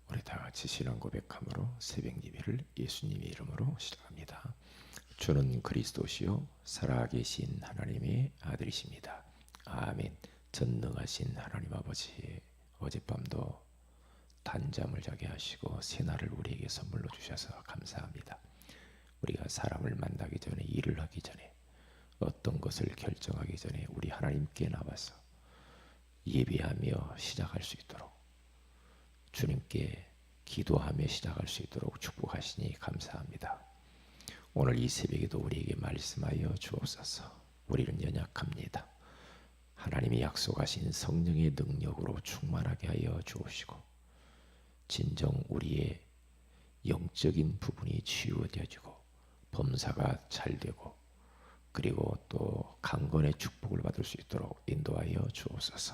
우리 다 같이 신앙 고백함으로 새벽 예배를 예수님의 이름으로 시작합니다. 주는 그리스도시요 살아계신 하나님의 아들이십니다. 아멘. 전능하신 하나님 아버지, 어젯밤도 단잠을 자게 하시고 새날을 우리에게 선물로 주셔서 감사합니다. 우리가 사람을 만나기 전에, 일을 하기 전에, 어떤 것을 결정하기 전에 우리 하나님께 나와서 예배하며 시작할 수 있도록, 주님께 기도하며 시작할 수 있도록 축복하시니 감사합니다. 오늘 이 새벽에도 우리에게 말씀하여 주옵소서. 우리는 연약합니다. 하나님이 약속하신 성령의 능력으로 충만하게 하여 주옵시고, 진정 우리의 영적인 부분이 치유되어지고 범사가 잘 되고, 그리고 또 강건의 축복을 받을 수 있도록 인도하여 주옵소서.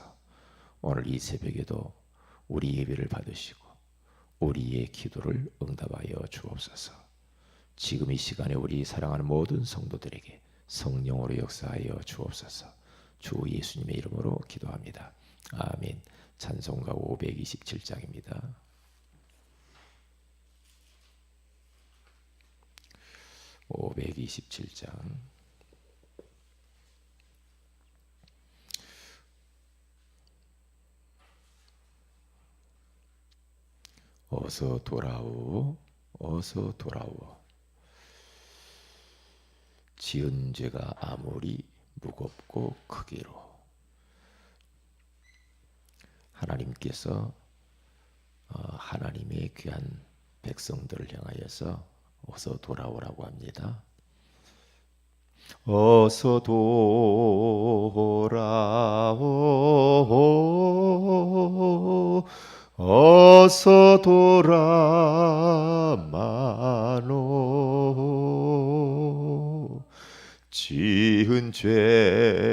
오늘 이 새벽에도 우리 예배를 받으시고 우리의 기도를 응답하여 주옵소서. 지금 이 시간에 우리 사랑하는 모든 성도들에게 성령으로 역사하여 주옵소서. 주 예수님의 이름으로 기도합니다. 아멘. 찬송가 527장입니다. 527장. 어서 돌아오, 어서 돌아오. 지은 죄가 아무리 무겁고 크기로. 하나님께서 하나님의 귀한 백성들을 향하여서 어서 돌아오라고 합니다. 어서 돌아오, 어서 돌아마노. 지은 죄가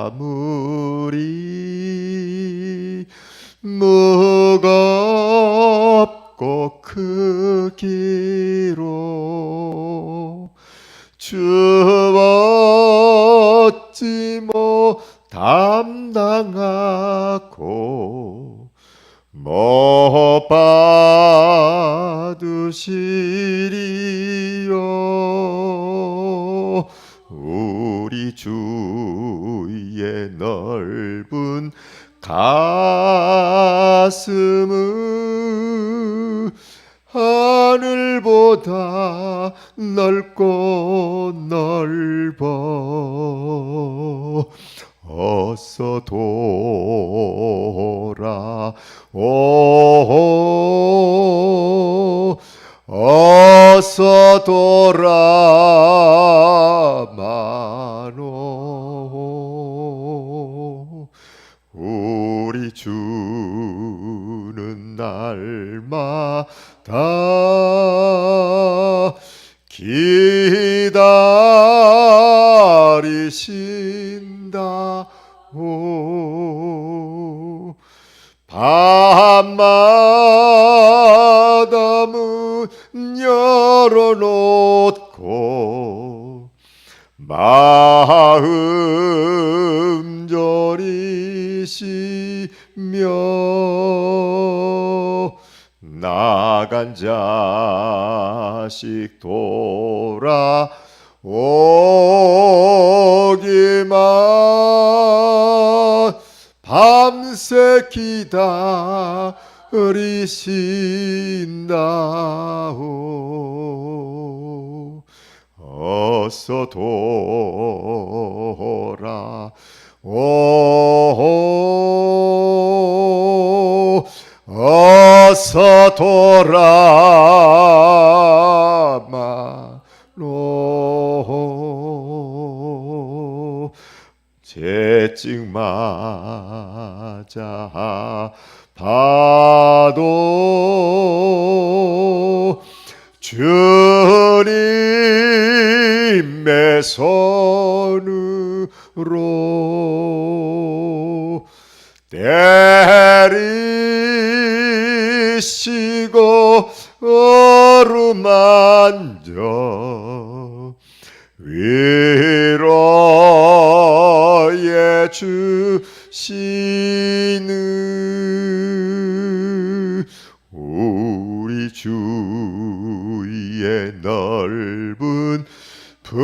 아무리 무겁고 크기로 주었지 못함당하고 못 받으시리요. 우리 주의 넓은 가슴은 하늘보다 넓고 넓어. 어서 돌아오, 어서 돌아마노. 우리 주는 날마다 기다리신다. 오, 밤마다 문 열어놓고 마음 졸이시며 나간 자식 돌아오기만 밤새 기다리신다오. 어서 돌아오, 어서 돌아마노. 죄증 맞아 봐도 주님의 손으로 때리시고 어루만져 위로해 주시는 주의 넓은 품으로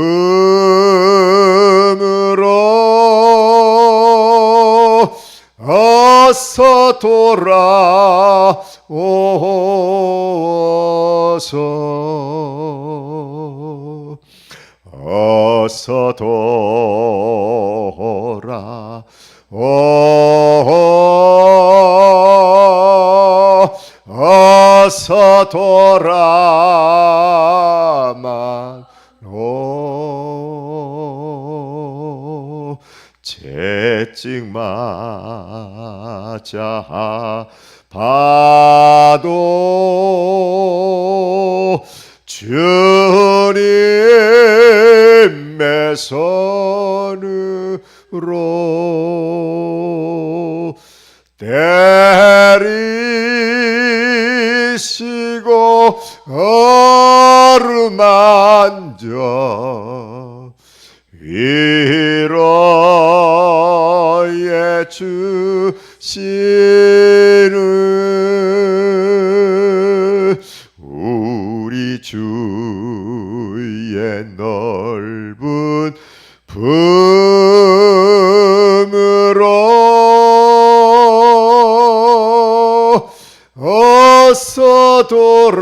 어서 돌아오소서. 어서 어서 돌아마로 채찍 맞아 봐도 주님의 손으로 때리시고 어루만져 위로해 주시는 우리 주의 넓은 품으로 어서 돌아오소서.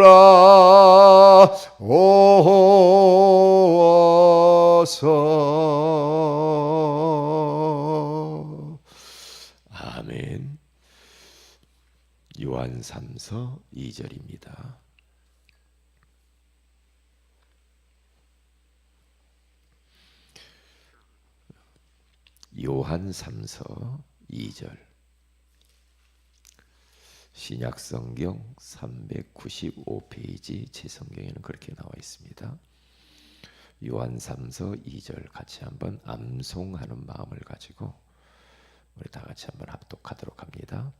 아멘. 요한 3서 2절입니다. 요한 3서 2절. 신약성경 395페이지 제 성경에는 그렇게 나와 있습니다. 요한 3서 2절 같이 한번 암송하는 마음을 가지고 우리 다 같이 한번 합독하도록 합니다.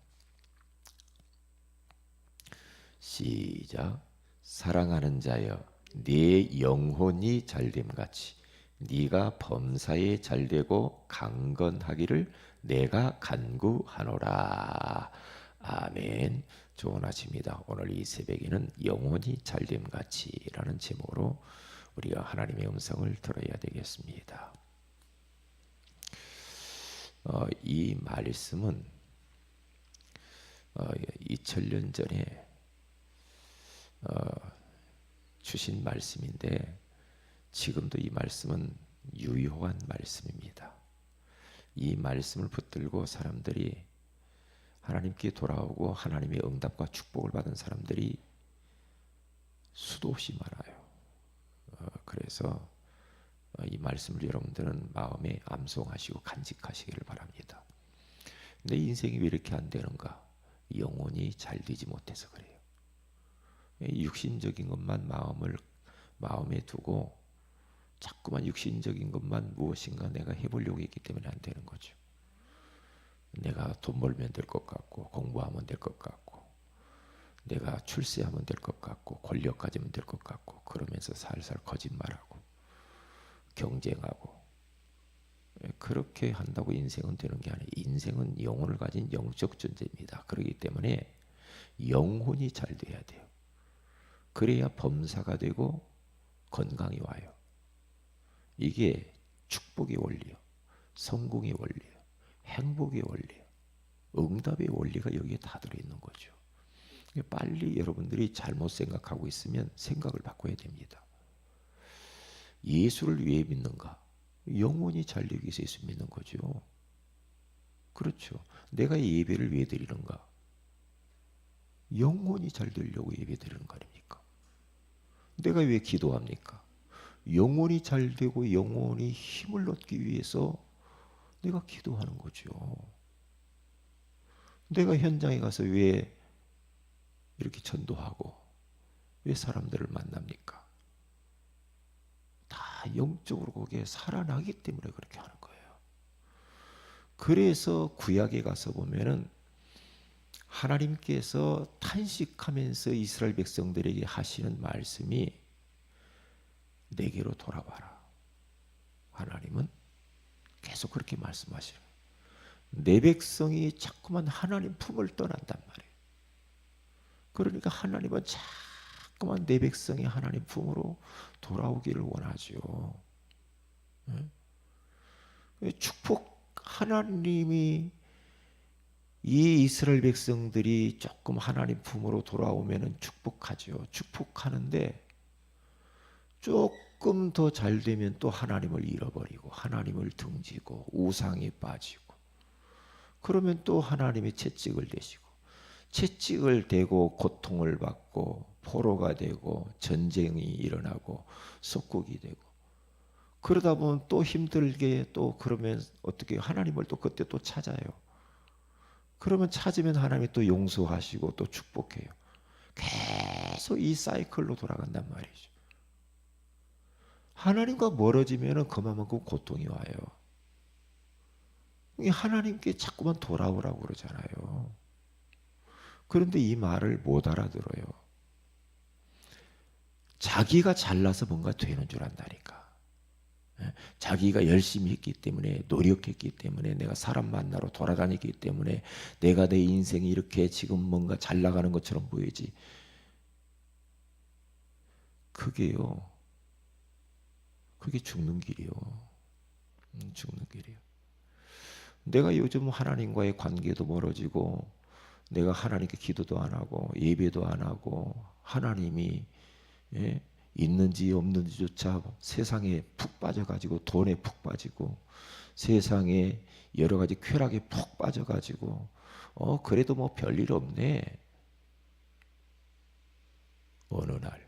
시작. 사랑하는 자여, 네 영혼이 잘됨같이 네가 범사에 잘되고 강건하기를 내가 간구하노라. 아멘. 좋은 아침입니다. 오늘 이 새벽에는 영혼이 잘됨같이라는 제목으로 우리가 하나님의 음성을 들어야 되겠습니다. 이 말씀은 2000년 전에 주신 말씀인데 지금도 이 말씀은 유효한 말씀입니다. 이 말씀을 붙들고 사람들이 하나님께 돌아오고 하나님의 응답과 축복을 받은 사람들이 수도 없이 많아요. 그래서 이 말씀을 여러분들은 마음에 암송하시고 간직하시기를 바랍니다. 근데 인생이 왜 이렇게 안 되는가? 영혼이 잘 되지 못해서 그래요. 육신적인 것만 마음에 두고 자꾸만 육신적인 것만 무엇인가 내가 해보려고 했기 때문에 안 되는 거죠. 내가 돈 벌면 될 것 같고 공부하면 될 것 같고 내가 출세하면 될 것 같고 권력 가지면 될 것 같고 그러면서 살살 거짓말하고 경쟁하고 그렇게 한다고 인생은 되는 게 아니에요. 인생은 영혼을 가진 영적 존재입니다. 그렇기 때문에 영혼이 잘 돼야 돼요. 그래야 범사가 되고 건강이 와요. 이게 축복의 원리요, 성공의 원리요, 행복의 원리요, 응답의 원리가 여기에 다 들어있는 거죠. 빨리 여러분들이 잘못 생각하고 있으면 생각을 바꿔야 됩니다. 예수를 왜 믿는가? 영혼이 잘 되기 위해서 예수 믿는 거죠. 그렇죠. 내가 예배를 왜 드리는가? 영혼이 잘 되려고 예배 드리는 거 아닙니까? 내가 왜 기도합니까? 영혼이 잘 되고 영혼이 힘을 얻기 위해서 내가 기도하는 거죠. 내가 현장에 가서 왜 이렇게 전도하고 왜 사람들을 만납니까? 다 영적으로 거기에 살아나기 때문에 그렇게 하는 거예요. 그래서 구약에 가서 보면은 하나님께서 탄식하면서 이스라엘 백성들에게 하시는 말씀이 내게로 돌아와라. 하나님은 계속 그렇게 말씀하시는 거예요. 내 백성이 자꾸만 하나님 품을 떠난단 말이에요. 그러니까 하나님은 자꾸만 내 백성이 하나님 품으로 돌아오기를 원하죠. 축복 하나님이 이 이스라엘 백성들이 조금 하나님 품으로 돌아오면은 축복하죠. 축복하는데 조금 더 잘 되면 또 하나님을 잃어버리고 하나님을 등지고 우상에 빠지고 그러면 또 하나님의 채찍을 대시고 채찍을 대고 고통을 받고 포로가 되고 전쟁이 일어나고 속국이 되고 그러다 보면 또 힘들게 또 그러면 어떻게 하나님을 또 그때 또 찾아요. 그러면 찾으면 하나님이 또 용서하시고 또 축복해요. 계속 이 사이클로 돌아간단 말이죠. 하나님과 멀어지면 그만큼 고통이 와요. 하나님께 자꾸만 돌아오라고 그러잖아요. 그런데 이 말을 못 알아들어요. 자기가 잘나서 뭔가 되는 줄 안다니까. 자기가 열심히 했기 때문에 노력했기 때문에 내가 사람 만나러 돌아다녔기 때문에 내가 내 인생이 이렇게 지금 뭔가 잘 나가는 것처럼 보이지. 그게요. 그게 죽는 길이요. 죽는 길이요. 내가 요즘 하나님과의 관계도 멀어지고 내가 하나님께 기도도 안 하고 예배도 안 하고 하나님이 있는지 없는지조차 세상에 푹 빠져가지고 돈에 푹 빠지고 세상에 여러 가지 쾌락에 푹 빠져가지고 그래도 뭐 별일 없네. 어느 날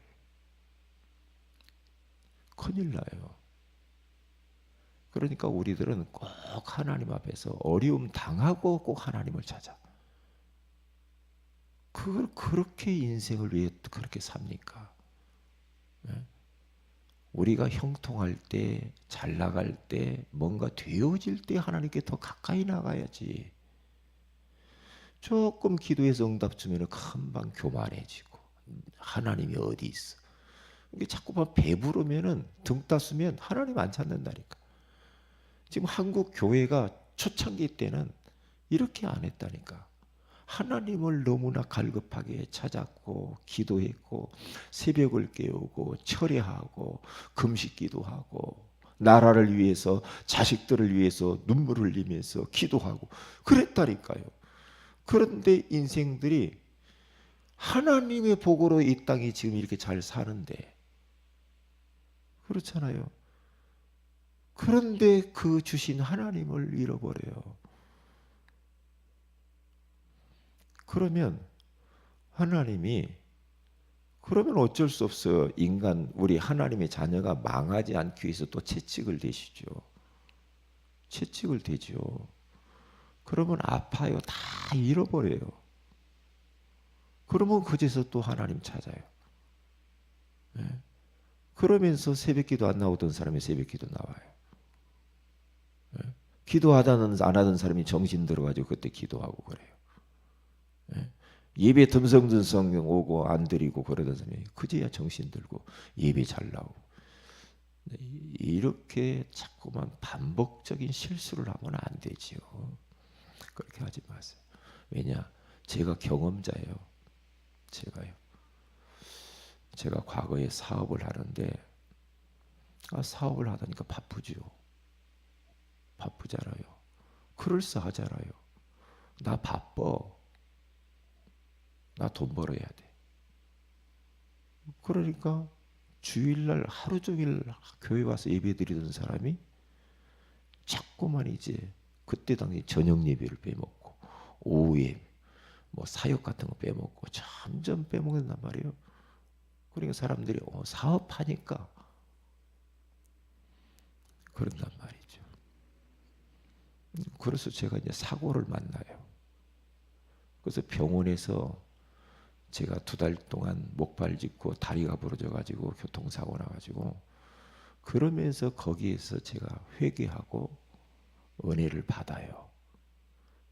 큰일 나요. 그러니까 우리들은 꼭 하나님 앞에서 어려움 당하고 꼭 하나님을 찾아. 그걸 그렇게 인생을 위해 그렇게 삽니까? 우리가 형통할 때, 잘 나갈 때, 뭔가 되어질 때 하나님께 더 가까이 나가야지. 조금 기도해서 응답 주면 금방 교만해지고 하나님이 어디 있어? 이게 자꾸만 배부르면은 등 따스면 하나님 안 찾는다니까. 지금 한국 교회가 초창기 때는 이렇게 안 했다니까. 하나님을 너무나 갈급하게 찾았고 기도했고 새벽을 깨우고 철야하고 금식기도 하고 나라를 위해서 자식들을 위해서 눈물을 흘리면서 기도하고 그랬다니까요. 그런데 인생들이 하나님의 복으로 이 땅이 지금 이렇게 잘 사는데 그렇잖아요. 그런데 그 주신 하나님을 잃어버려요. 그러면 하나님이 그러면 어쩔 수 없어요. 인간 우리 하나님의 자녀가 망하지 않기 위해서 또 채찍을 대시죠. 채찍을 대죠. 그러면 아파요. 다 잃어버려요. 그러면 그제서 또 하나님 찾아요. 네. 그러면서 새벽기도 안 나오던 사람이 새벽기도 나와요. 네. 기도하다는 안 하던 사람이 정신 들어가지고 그때 기도하고 그래요. 예배 듬성듬성 오고 안 드리고 그러던 사람이 그제야 정신 들고 예배 잘 나오고 이렇게 자꾸만 반복적인 실수를 하면 안 되지요. 그렇게 하지 마세요. 왜냐? 제가 경험자예요. 제가 과거에 사업을 하는데 사업을 하다니까 바쁘죠. 바쁘잖아요. 그럴싸하잖아요. 나 바빠. 나 돈 벌어야 돼. 그러니까 주일날 하루 종일 교회 와서 예배 드리던 사람이 자꾸만 이제 그때 당시 저녁 예배를 빼먹고 오후에 뭐 사역 같은 거 빼먹고 점점 빼먹는단 말이에요. 그러니까 사람들이 사업하니까 그런단 말이죠. 그래서 제가 이제 사고를 만나요. 그래서 병원에서 제가 2달 동안 목발 짚고 다리가 부러져 가지고 교통사고 나가지고 그러면서 거기에서 제가 회개하고 은혜를 받아요.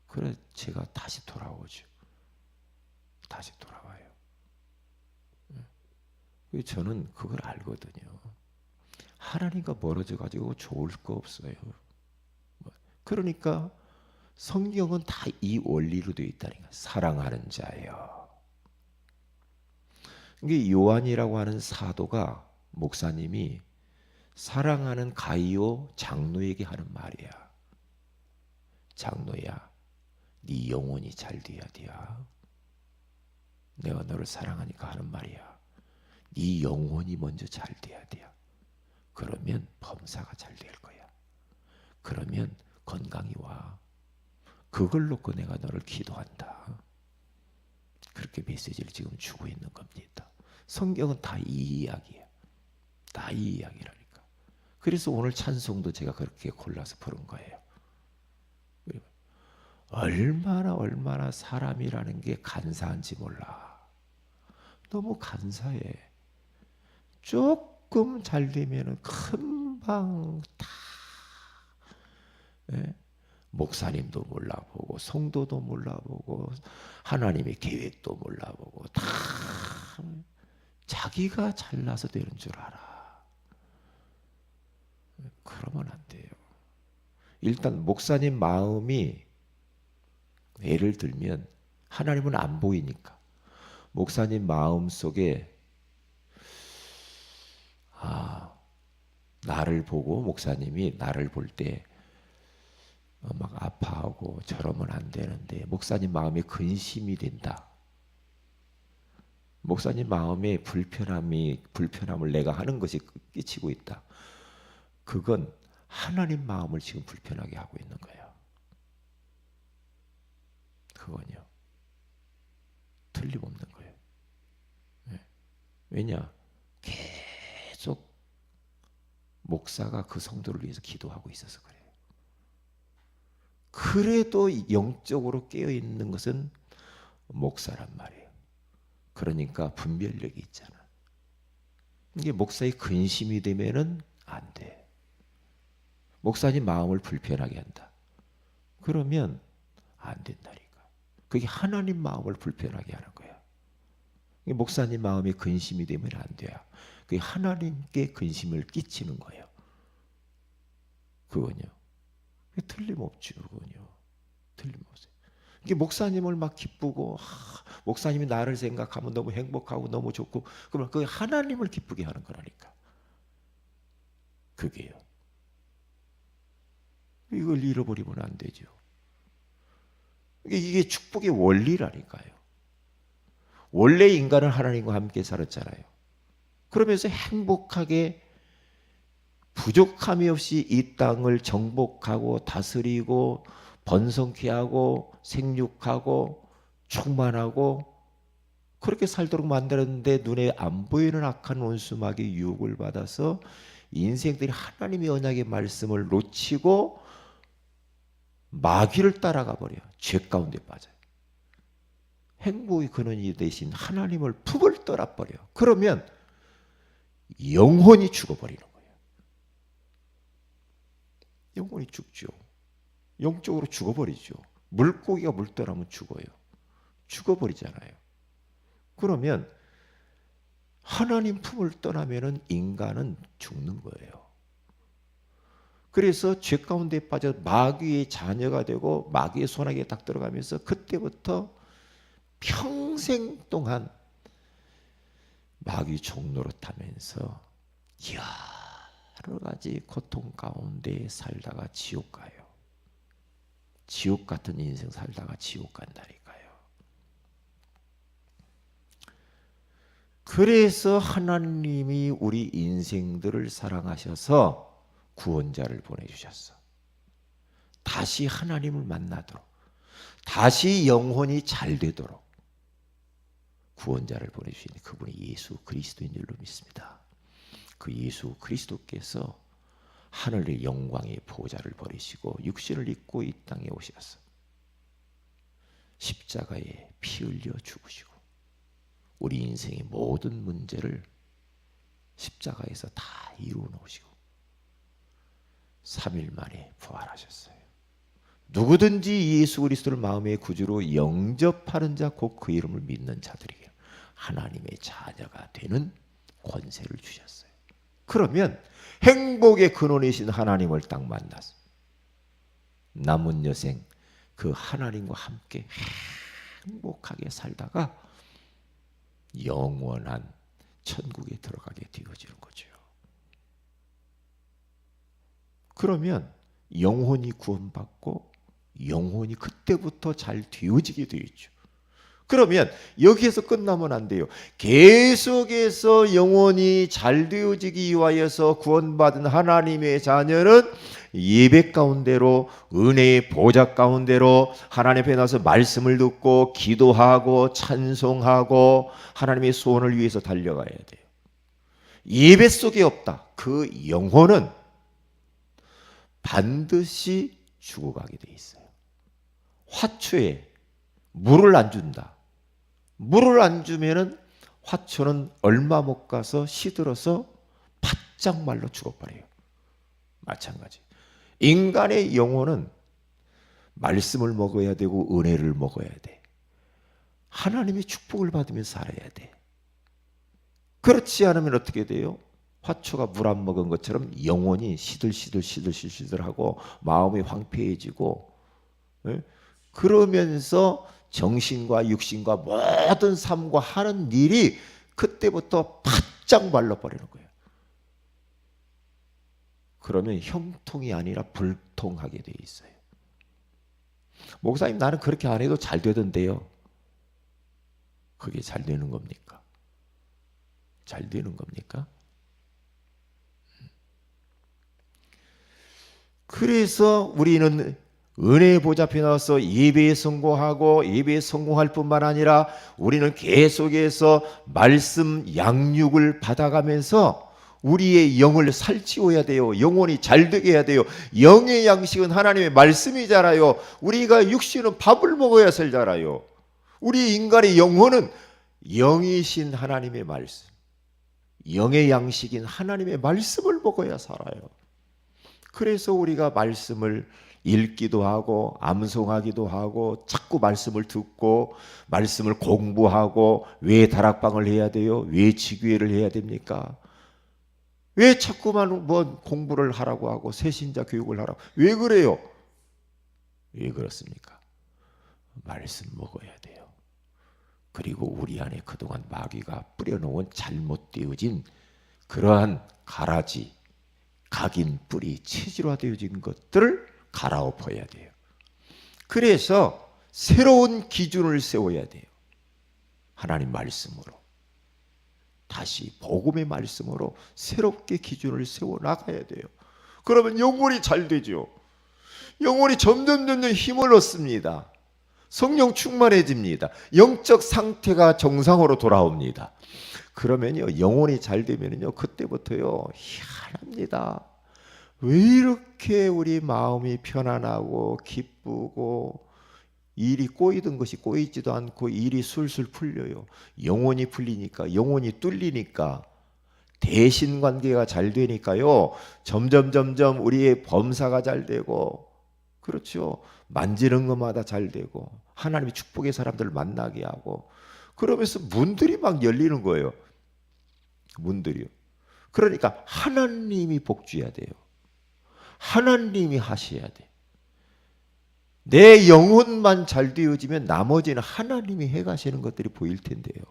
그래 제가 다시 돌아오죠. 다시 돌아와요. 저는 그걸 알거든요. 하나님과 멀어져 가지고 좋을 거 없어요. 그러니까 성경은 다 이 원리로 되어 있다니까. 사랑하는 자여. 이게 요한이라고 하는 사도가 목사님이 사랑하는 가이오 장로에게 하는 말이야. 장로야, 네 영혼이 잘 돼야 돼. 내가 너를 사랑하니까 하는 말이야. 네 영혼이 먼저 잘 돼야 돼. 그러면 범사가 잘 될 거야. 그러면 건강이 와. 그걸 놓고 내가 너를 기도한다. 그렇게 메시지를 지금 주고 있는 겁니다. 성경은 다 이 이야기야. 다 이 이야기라니까. 그래서 오늘 찬송도 제가 그렇게 골라서 부른 거예요. 얼마나 사람이라는 게 간사한지 몰라. 너무 간사해. 조금 잘 되면은 금방 다, 예? 목사님도 몰라보고 성도도 몰라보고 하나님의 계획도 몰라보고 다 자기가 잘나서 되는 줄 알아. 그러면 안 돼요. 일단 목사님 마음이, 예를 들면 하나님은 안 보이니까 목사님 마음 속에 나를 보고, 목사님이 나를 볼 때 막 아파하고 저러면 안 되는데 목사님 마음에 근심이 된다. 목사님 마음에 불편함을 내가 하는 것이 끼치고 있다. 그건 하나님 마음을 지금 불편하게 하고 있는 거예요. 그건요, 틀림없는 거예요. 네. 왜냐? 계속 목사가 그 성도를 위해서 기도하고 있어서 그래요. 그래도 영적으로 깨어있는 것은 목사란 말이에요. 그러니까 분별력이 있잖아. 이게 목사의 근심이 되면은 안 돼. 목사님 마음을 불편하게 한다. 그러면 안 된다니까. 그게 하나님 마음을 불편하게 하는 거야. 목사님 마음에 근심이 되면 안 돼요. 그게 하나님께 근심을 끼치는 거예요. 그건요. 틀림없죠. 그건요. 틀림없어요. 이게 목사님을 막 기쁘고, 목사님이 나를 생각하면 너무 행복하고 너무 좋고, 그러면 그게 하나님을 기쁘게 하는 거라니까. 그게요. 이걸 잃어버리면 안 되죠. 이게 축복의 원리라니까요. 원래 인간은 하나님과 함께 살았잖아요. 그러면서 행복하게 부족함이 없이 이 땅을 정복하고 다스리고 번성케 하고 생육하고 충만하고 그렇게 살도록 만들었는데, 눈에 안 보이는 악한 원수마귀의 유혹을 받아서 인생들이 하나님의 언약의 말씀을 놓치고 마귀를 따라가 버려요. 죄 가운데 빠져요. 행복의 근원이 되신 하나님을 품을 떠나버려요. 그러면 영혼이 죽어버리는 거예요. 영혼이 죽죠. 영적으로 죽어버리죠. 물고기가 물 떠나면 죽어요. 죽어버리잖아요. 그러면 하나님 품을 떠나면은 인간은 죽는 거예요. 그래서 죄 가운데 빠져 마귀의 자녀가 되고 마귀의 손아귀에 딱 들어가면서 그때부터 평생 동안 마귀 종노릇하면서 여러 가지 고통 가운데 살다가 지옥 가요. 지옥 같은 인생 살다가 지옥 간다니까요. 그래서 하나님이 우리 인생들을 사랑하셔서 구원자를 보내주셨어. 다시 하나님을 만나도록, 다시 영혼이 잘 되도록 구원자를 보내주시니 그분이 예수 그리스도인 줄로 믿습니다. 그 예수 그리스도께서 하늘의 영광의 보좌를 버리시고 육신을 입고 이 땅에 오셔서 십자가에 피 흘려 죽으시고 우리 인생의 모든 문제를 십자가에서 다 이루어 놓으시고 3일 만에 부활하셨어요. 누구든지 예수 그리스도를 마음의 구주로 영접하는 자, 곧 그 이름을 믿는 자들에게 하나님의 자녀가 되는 권세를 주셨어요. 그러면 행복의 근원이신 하나님을 딱 만나서 남은 여생 그 하나님과 함께 행복하게 살다가 영원한 천국에 들어가게 되어지는 거죠. 그러면 영혼이 구원받고 영혼이 그때부터 잘 되어지게 되어 있죠. 그러면 여기에서 끝나면 안 돼요. 계속해서 영혼이 잘 되어지기 위하여서 구원받은 하나님의 자녀는 예배 가운데로, 은혜의 보좌 가운데로 하나님 앞에 나서 말씀을 듣고 기도하고 찬송하고 하나님의 소원을 위해서 달려가야 돼요. 예배 속에 없다. 그 영혼은 반드시 죽어가게 돼 있어요. 화초에 물을 안 준다. 물을 안 주면은 화초는 얼마 못 가서 시들어서 바짝 말라 죽어버려요. 마찬가지. 인간의 영혼은 말씀을 먹어야 되고 은혜를 먹어야 돼. 하나님의 축복을 받으며 살아야 돼. 그렇지 않으면 어떻게 돼요? 화초가 물 안 먹은 것처럼 영혼이 시들시들하고 마음이 황폐해지고, 그러면서 정신과 육신과 모든 삶과 하는 일이 그때부터 바짝 말라버리는 거예요. 그러면 형통이 아니라 불통하게 돼 있어요. 목사님, 나는 그렇게 안 해도 잘 되던데요. 그게 잘 되는 겁니까? 잘 되는 겁니까? 그래서 우리는 은혜의 보좌 앞에 나와서 예배에 성공하고 예배에 성공할 뿐만 아니라 우리는 계속해서 말씀 양육을 받아가면서 우리의 영을 살찌워야 돼요. 영혼이 잘 되게 해야 돼요. 영의 양식은 하나님의 말씀이잖아요. 우리가 육신은 밥을 먹어야 살잖아요. 우리 인간의 영혼은 영이신 하나님의 말씀, 영의 양식인 하나님의 말씀을 먹어야 살아요. 그래서 우리가 말씀을 읽기도 하고 암송하기도 하고 자꾸 말씀을 듣고 말씀을 공부하고 왜 다락방을 해야 돼요? 왜 지교회를 해야 됩니까? 왜 자꾸만 뭐 공부를 하라고 하고 새신자 교육을 하라고, 왜 그래요? 왜 그렇습니까? 말씀 먹어야 돼요. 그리고 우리 안에 그동안 마귀가 뿌려놓은 잘못되어진 그러한 가라지, 각인, 뿌리, 체질화되어진 것들을 갈아엎어야 돼요. 그래서 새로운 기준을 세워야 돼요. 하나님 말씀으로, 다시 복음의 말씀으로 새롭게 기준을 세워나가야 돼요. 그러면 영혼이 잘 되죠. 영혼이 점점 힘을 얻습니다. 성령 충만해집니다. 영적 상태가 정상으로 돌아옵니다. 그러면요, 영혼이 잘 되면요, 그때부터요 희한합니다. 왜 이렇게 우리 마음이 편안하고 기쁘고 일이 꼬이던 것이 꼬이지도 않고 일이 술술 풀려요. 영혼이 풀리니까, 영혼이 뚫리니까, 대신 관계가 잘 되니까요, 점점 우리의 범사가 잘 되고, 그렇죠. 만지는 것마다 잘 되고, 하나님의 축복의 사람들을 만나게 하고, 그러면서 문들이 막 열리는 거예요. 문들이요. 그러니까 하나님이 복주해야 돼요. 하나님이 하셔야 돼. 내 영혼만 잘 되어지면 나머지는 하나님이 해가시는 것들이 보일 텐데요.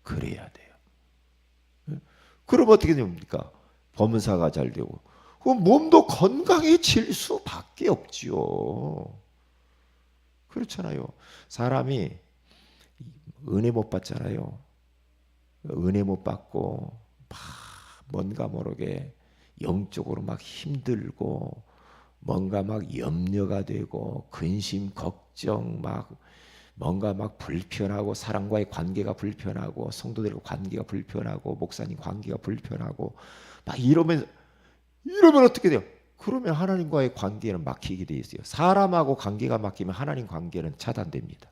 그래야 돼요. 그럼 어떻게 됩니까? 범사가 잘 되고, 그럼 몸도 건강해질 수밖에 없지요. 그렇잖아요. 사람이 은혜 못 받잖아요. 은혜 못 받고 막 뭔가 모르게 영적으로 막 힘들고 뭔가 막 염려가 되고 근심 걱정 막 뭔가 막 불편하고 사람과의 관계가 불편하고 성도들과 관계가 불편하고 목사님 관계가 불편하고 막 이러면 어떻게 돼요? 그러면 하나님과의 관계는 막히게 돼 있어요. 사람하고 관계가 막히면 하나님 관계는 차단됩니다.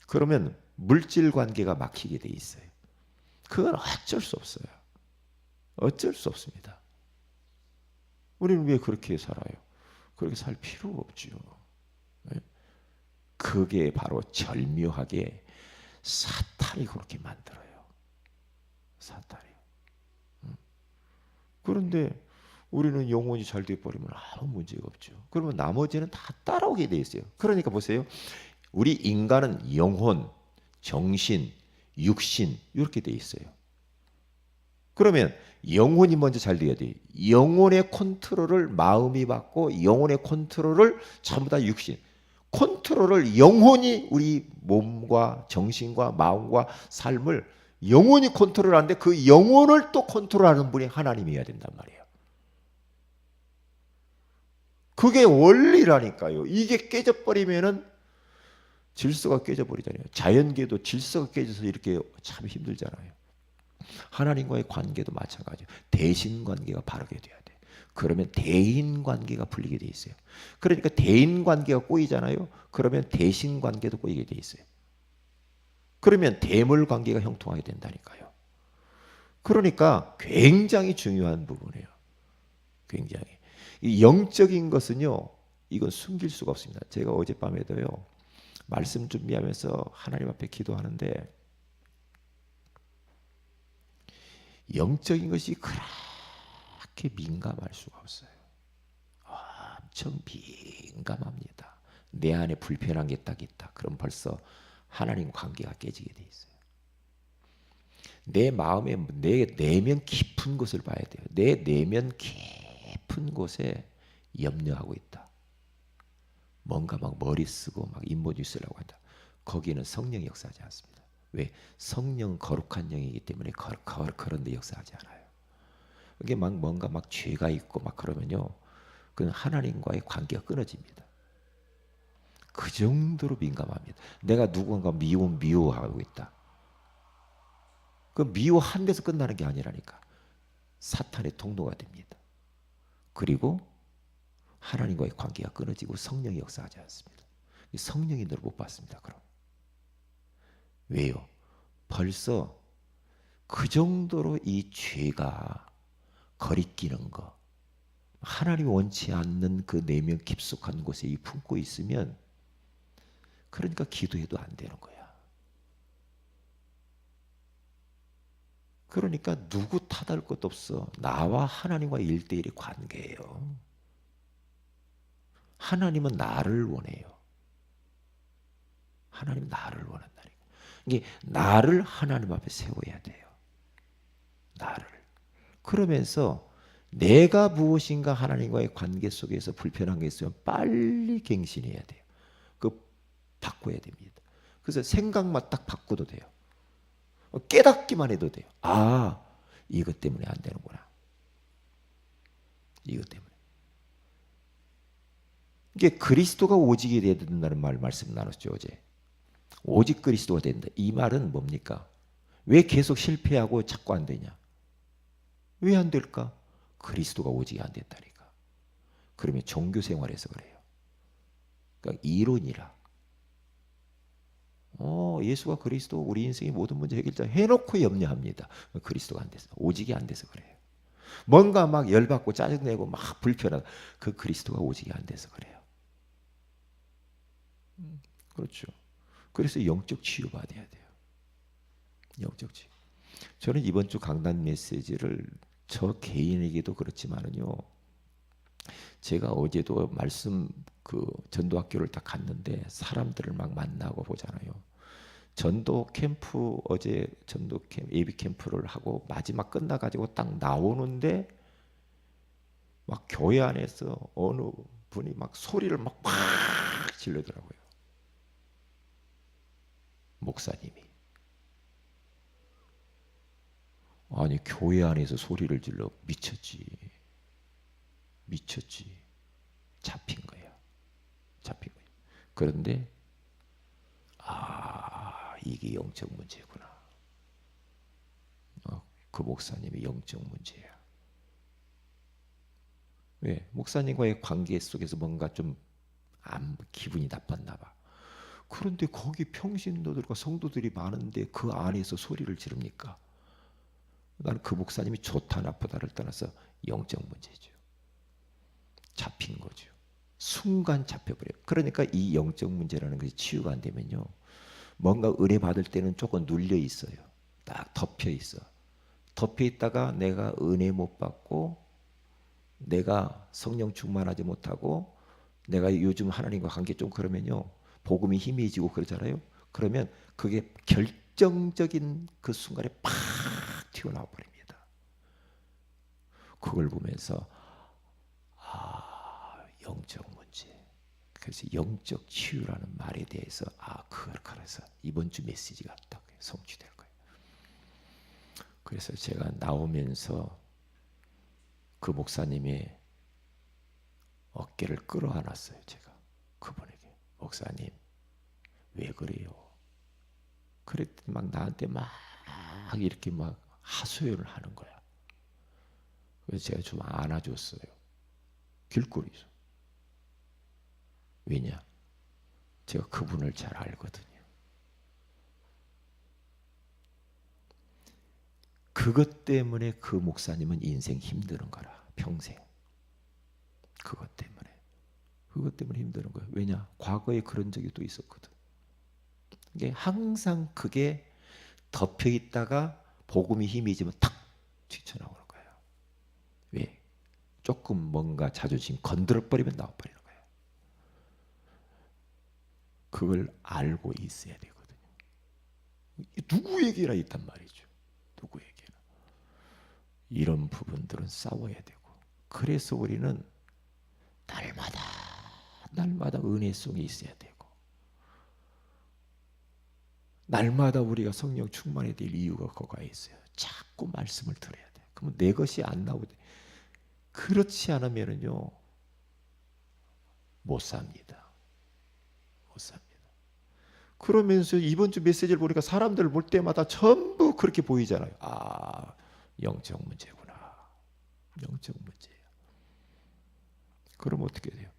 그러면 물질 관계가 막히게 돼 있어요. 그건 어쩔 수 없어요. 어쩔 수 없습니다. 우리는 왜 그렇게 살아요? 그렇게 살 필요가 없지요. 그게 바로 절묘하게 사탄이 그렇게 만들어요. 사탄이. 그런데 우리는 영혼이 잘 돼버리면 아무 문제가 없죠. 그러면 나머지는 다 따라오게 돼 있어요. 그러니까 보세요. 우리 인간은 영혼, 정신, 육신 이렇게 돼 있어요. 그러면 영혼이 먼저 잘 돼야 돼. 영혼의 컨트롤을 마음이 받고 영혼의 컨트롤을 전부 다 육신. 컨트롤을 영혼이 우리 몸과 정신과 마음과 삶을 영혼이 컨트롤하는데 그 영혼을 또 컨트롤하는 분이 하나님이어야 된단 말이에요. 그게 원리라니까요. 이게 깨져버리면은 질서가 깨져버리잖아요. 자연계도 질서가 깨져서 이렇게 참 힘들잖아요. 하나님과의 관계도 마찬가지예요. 대신관계가 바르게 돼야 돼. 그러면 대인관계가 풀리게 돼 있어요. 그러니까 대인관계가 꼬이잖아요. 그러면 대신관계도 꼬이게 돼 있어요. 그러면 대물관계가 형통하게 된다니까요. 그러니까 굉장히 중요한 부분이에요. 굉장히. 이 영적인 것은요. 이건 숨길 수가 없습니다. 제가 어젯밤에도요. 말씀 준비하면서 하나님 앞에 기도하는데 영적인 것이 그렇게 민감할 수가 없어요. 엄청 민감합니다. 내 안에 불편한 게 딱 있다. 그럼 벌써 하나님 관계가 깨지게 돼 있어요. 내 마음에 내 내면 깊은 곳을 봐야 돼요. 내 내면 깊은 곳에 염려하고 있다. 뭔가 막 머리 쓰고 막 인본주 쓰려고 한다. 거기는 성령이 역사하지 않습니다. 왜? 성령 거룩한 영이기 때문에 그런 데 역사하지 않아요. 이게 막 뭔가 막 죄가 있고 막 그러면요. 그건 하나님과의 관계가 끊어집니다. 그 정도로 민감합니다. 내가 누군가 미워하고 있다. 그 미워한 데서 끝나는 게 아니라니까. 사탄의 통로가 됩니다. 그리고 하나님과의 관계가 끊어지고 성령이 역사하지 않습니다. 성령이 너를 못 받습니다. 그럼. 왜요? 벌써 그 정도로 이 죄가 거리끼는 거, 하나님이 원치 않는 그 내면 깊숙한 곳에 이 품고 있으면 그러니까 기도해도 안 되는 거야. 그러니까 누구 탓할 것도 없어. 나와 하나님과 1대1의 관계예요. 하나님은 나를 원해요. 하나님 나를 원한다니까. 이게 나를 하나님 앞에 세워야 돼요. 나를. 그러면서 내가 무엇인가 하나님과의 관계 속에서 불편한 게 있으면 빨리 갱신해야 돼요. 그 바꿔야 됩니다. 그래서 생각만 딱 바꿔도 돼요. 깨닫기만 해도 돼요. 아, 이것 때문에 안 되는구나. 이것 때문에. 이게 그리스도가 오직이 돼야 된다는 말씀 나눴죠 어제. 오직 그리스도가 된다. 이 말은 뭡니까? 왜 계속 실패하고 자꾸 안 되냐? 왜 안 될까? 그리스도가 오직이 안 됐다니까. 그러면 종교 생활에서 그래요. 그러니까 이론이라. 예수가 그리스도 우리 인생의 모든 문제 해결자 해놓고 염려합니다. 그리스도가 안 돼서. 오직이 안 돼서 그래요. 뭔가 막 열받고 짜증내고 막 불편하다. 그 그리스도가 오직이 안 돼서 그래요. 그렇죠. 그래서 영적 치유 받아야 돼요. 영적 치유. 저는 이번 주 강단 메시지를 저 개인에게도 그렇지만은요. 제가 어제도 말씀 그 전도학교를 딱 갔는데 사람들을 막 만나고 보잖아요. 전도 캠프 어제 전도 캠프 예비 캠프를 하고 마지막 끝나가지고 딱 나오는데 막 교회 안에서 어느 분이 막 소리를 막 지르더라고요. 목사님이. 아니 교회 안에서 소리를 질러 미쳤지. 잡힌 거야. 그런데 이게 영적 문제구나. 그 목사님이 영적 문제야. 왜? 목사님과의 관계 속에서 뭔가 좀 기분이 나빴나 봐. 그런데 거기 평신도들과 성도들이 많은데 그 안에서 소리를 지릅니까? 나는 그 목사님이 좋다 나쁘다를 떠나서 영적 문제죠. 잡힌 거죠. 순간 잡혀버려요. 그러니까 이 영적 문제라는 것이 치유가 안 되면요. 뭔가 은혜 받을 때는 조금 눌려 있어요. 딱 덮여 있어. 덮여 있다가 내가 은혜 못 받고 내가 성령 충만하지 못하고 내가 요즘 하나님과 관계 좀 그러면요. 복음이 희미해지고 그러잖아요. 그러면 그게 결정적인 그 순간에 팍 튀어나와 버립니다. 그걸 보면서 영적 문제. 그래서 영적 치유라는 말에 대해서 그래서 이번 주 메시지가 딱 성취될 거예요. 그래서 제가 나오면서 그 목사님의 어깨를 끌어안았어요. 제가 그분에게 목사님 왜 그래요? 그랬더니 막 나한테 막 이렇게 막 하소연을 하는 거야. 그래서 제가 좀 안아줬어요. 길거리에서. 왜냐? 제가 그분을 잘 알거든요. 그것 때문에 그 목사님은 인생 힘드는 거라. 평생. 그것 때문에 힘드는 거예요. 왜냐? 과거에 그런 적이 또 있었거든. 이게 항상 그게 덮여 있다가 복음이 힘이 지면 탁 튀쳐나오는 거예요. 왜? 조금 뭔가 자존심 건드려버리면 나와버리는 거예요. 그걸 알고 있어야 되거든요. 누구에게나 있단 말이죠. 누구에게나. 이런 부분들은 싸워야 되고. 그래서 우리는 날마다 은혜 속에 있어야 되고, 날마다 우리가 성령 충만해야 될 이유가 거기에 있어요. 자꾸 말씀을 들어야 돼. 그러면 내 것이 안 나오대. 그렇지 않으면은요 못 삽니다. 그러면서 이번 주 메시지를 보니까 사람들을 볼 때마다 전부 그렇게 보이잖아요. 영적 문제구나. 영적 문제야. 그럼 어떻게 돼요?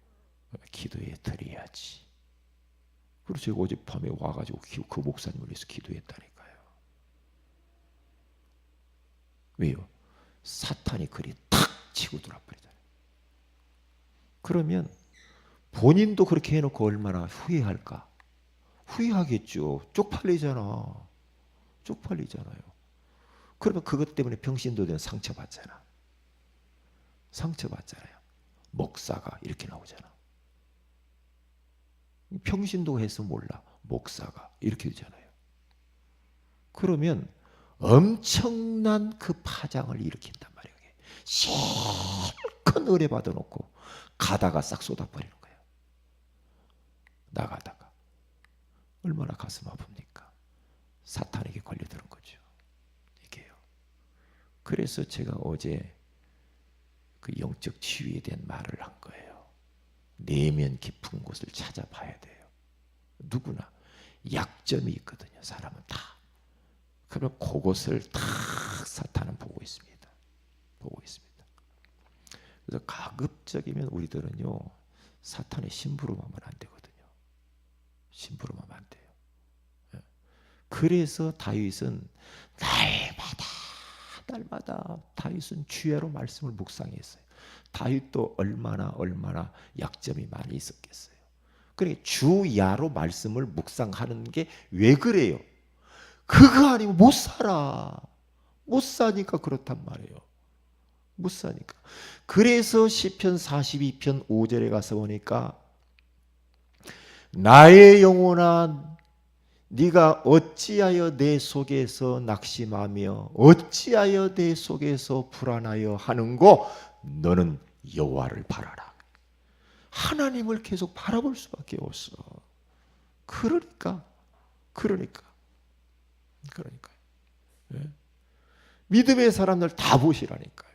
기도에 드려야지. 그래서 제가 어젯밤에 와가지고 그 목사님을 위해서 기도했다니까요. 왜요? 사탄이 그리 탁 치고 들어버리잖아요. 그러면 본인도 그렇게 해놓고 얼마나 후회할까? 후회하겠죠. 쪽팔리잖아요. 그러면 그것 때문에 병신도 되는 상처받잖아요. 목사가 이렇게 나오잖아. 평신도 해서 몰라. 목사가 이렇게 되잖아요. 그러면 엄청난 그 파장을 일으킨단 말이에요. 실컷 의뢰 받아놓고 가다가 싹 쏟아버리는 거예요. 나가다가. 얼마나 가슴 아픕니까? 사탄에게 걸려드는 거죠. 이게요. 그래서 제가 어제 그 영적 치유에 대한 말을 한 거예요. 내면 깊은 곳을 찾아봐야 돼요. 누구나 약점이 있거든요. 사람은 다. 그러면 그곳을 다 사탄은 보고 있습니다. 그래서 가급적이면 우리들은요 사탄의 심부름하면 안 되거든요. 심부름하면 안 돼요. 그래서 다윗은 날마다 다윗은 주야로 말씀을 묵상했어요. 다윗도 얼마나 약점이 많이 있었겠어요. 그러니까 주야로 말씀을 묵상하는 게 왜 그래요? 그거 아니면 못 살아. 못 사니까 그렇단 말이에요. 못 사니까. 그래서 시편 42편 5절에 가서 보니까 나의 영혼아 네가 어찌하여 내 속에서 낙심하며 어찌하여 내 속에서 불안하여 하는고 너는 여호와를 바라라. 하나님을 계속 바라볼 수밖에 없어. 그러니까 예? 믿음의 사람들 다 보시라니까요.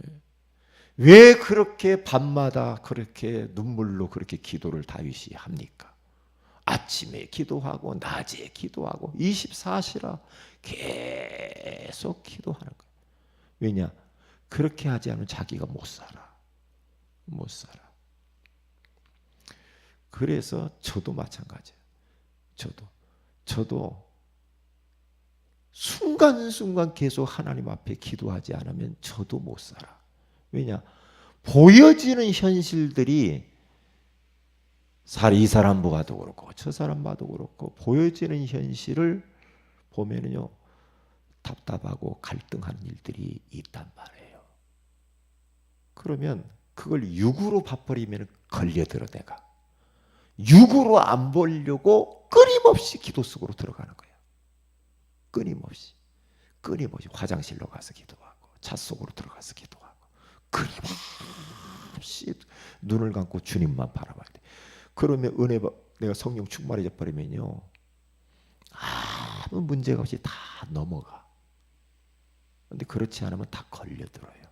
예? 왜 그렇게 밤마다 그렇게 눈물로 그렇게 기도를 다윗이 합니까? 아침에 기도하고 낮에 기도하고 24시라 계속 기도하는 거예요. 왜냐? 그렇게 하지 않으면 자기가 못 살아. 그래서 저도 마찬가지예요. 저도 순간순간 계속 하나님 앞에 기도하지 않으면 저도 못 살아. 왜냐? 보여지는 현실들이 이 사람 봐도 그렇고 저 사람 봐도 그렇고 보여지는 현실을 보면은요 답답하고 갈등하는 일들이 있단 말이에요. 그러면 그걸 육으로 봐버리면 걸려들어 내가. 육으로 안 보려고 끊임없이 기도 속으로 들어가는 거예요. 끊임없이 화장실로 가서 기도하고 차 속으로 들어가서 기도하고 끊임없이 눈을 감고 주님만 바라봐야 돼. 그러면 내가 성령 충만해져 버리면요, 아무 문제가 없이 다 넘어가. 근데 그렇지 않으면 다 걸려들어요.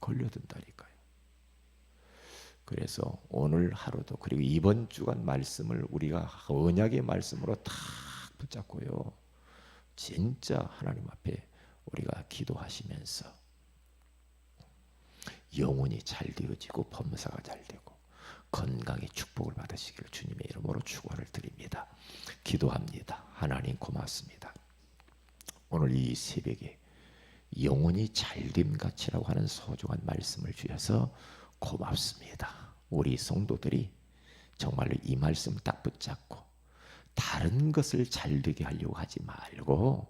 걸려든다니까요. 그래서 오늘 하루도, 그리고 이번 주간 말씀을 우리가 언약의 말씀으로 탁 붙잡고요, 진짜 하나님 앞에 우리가 기도하시면서 영혼이 잘 되어지고 범사가 잘 되고 건강의 축복을 받으시기를 주님의 이름으로 축원을 드립니다. 기도합니다. 하나님 고맙습니다. 오늘 이 새벽에 영혼이 잘됨 같이라고 하는 소중한 말씀을 주셔서 고맙습니다. 우리 성도들이 정말로 이 말씀 딱 붙잡고 다른 것을 잘되게 하려고 하지 말고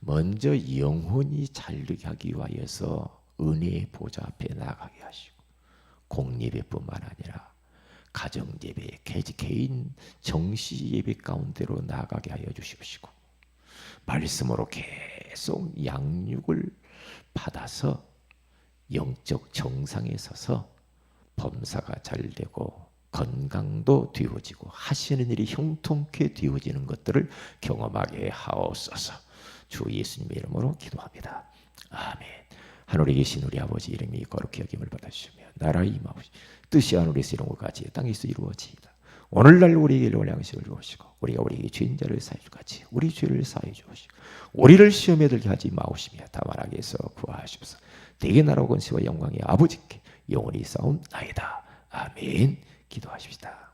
먼저 영혼이 잘되게 하기 위하여서 은혜의 보좌 앞에 나가게 하시고, 공예배뿐만 아니라 가정예배, 개인 정시예배 가운데로 나가게 하여 주십시고, 말씀으로 계속 양육을 받아서 영적 정상에 서서 범사가 잘 되고 건강도 되어지고 하시는 일이 형통케 되어지는 것들을 경험하게 하옵소서. 주 예수님의 이름으로 기도합니다. 아멘. 하늘에 계신 우리 아버지 이름이 거룩히 여김을 받아주시며 나라의 임하옵시 뜻이 하늘에서 이룬 것 같이 땅에서 이루어지이다. 오늘날 우리에게 일용할 양식을 주시고 우리가 우리에게 죄인자를 사해 주같이 우리 죄를 사해 주시고 우리를 시험에 들게 하지 마옵시며 다만 악에서 구하시옵소서. 대개 나라 권세와 영광이 아버지께 영원히 싸움나이다. 아멘. 기도하십시다.